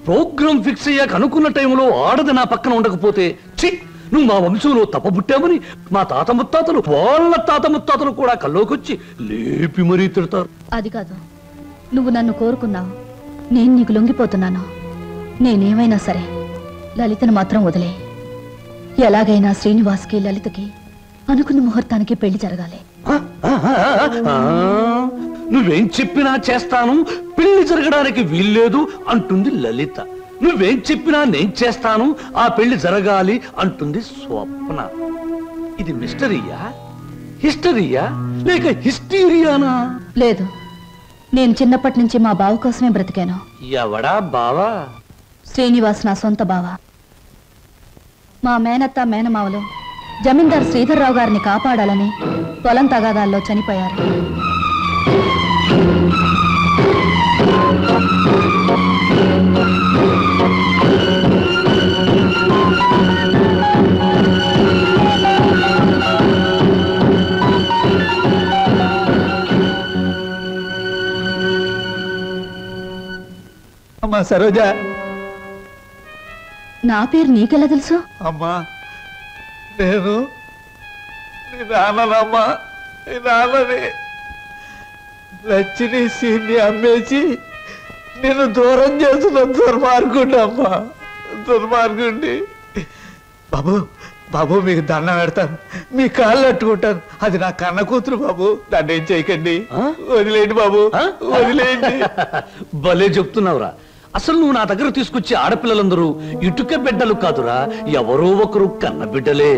Programme fix అయ్యాక అనుకున్న టైంలో ఆడది నా పక్కన ఉండకపోతే ఛీ, నువ్వు మా వంశంలో తప్పబుట్టామని మా తాత ముత్తాతలు వాళ్ళ తాత ముత్తాతలు కూడా కల్లోకొచ్చి లేపి మరీ తిడతారు. అది కాదు, నువ్వు నన్ను కోరుకున్నావు, నేను నీకు లొంగిపోతున్నాను. నేనేమైనా సరే లలితను మాత్రం వదిలే. ఎలాగైనా శ్రీనివాస్కి లలితకి అనుకున్న ముహూర్తానికి పెళ్లి జరగాలి. నువ్వేం చెప్పినా చేస్తాను, పెళ్లి జరగడానికి వీల్లేదు అంటుంది లలిత. నువ్వేం చెప్పినా నేను చేస్తాను, ఆ పెళ్లి జరగాలి అంటుంది స్వప్న. ఇది మిస్టరీయా, హిస్టరీయా, లేక హిస్టీరియానా? లేదు, నేను చిన్నప్పటి నుంచి మా బావ కోసమే బ్రతికాను. ఎవడా బావా? శ్రీనివాస్ నా సొంత బావ. మా మేనత్త మేనమావలు జమీందార్ శ్రీధర్రావు గారిని కాపాడాలని పొలం తగాదాల్లో చనిపోయారు. అమ్మా సరోజ. నా పేరు నీకెలా తెలుసు? అమ్మా నేను నీ నాన్ననమ్మా, నీ నాన్నని. లచ్చిని సీన్ని అమ్మేసి నేను దూరం చేస్తున్న దుర్మార్గుండి అమ్మా, దుర్మార్గుండి. బాబు బాబు మీకు దండం పెడతాను, మీ కాళ్ళు అట్టుకుంటాను. అది నా కన్న కూతురు బాబు, దాన్ని ఏం చేయకండి, వదిలేయండి బాబు, వదిలేయండి. భలే చెప్తున్నావురా. అసలు నువ్వు నా దగ్గర తీసుకొచ్చే ఆడపిల్లలందరూ ఇటుక బిడ్డలు కాదురా, ఎవరో ఒకరు కన్న బిడ్డలే.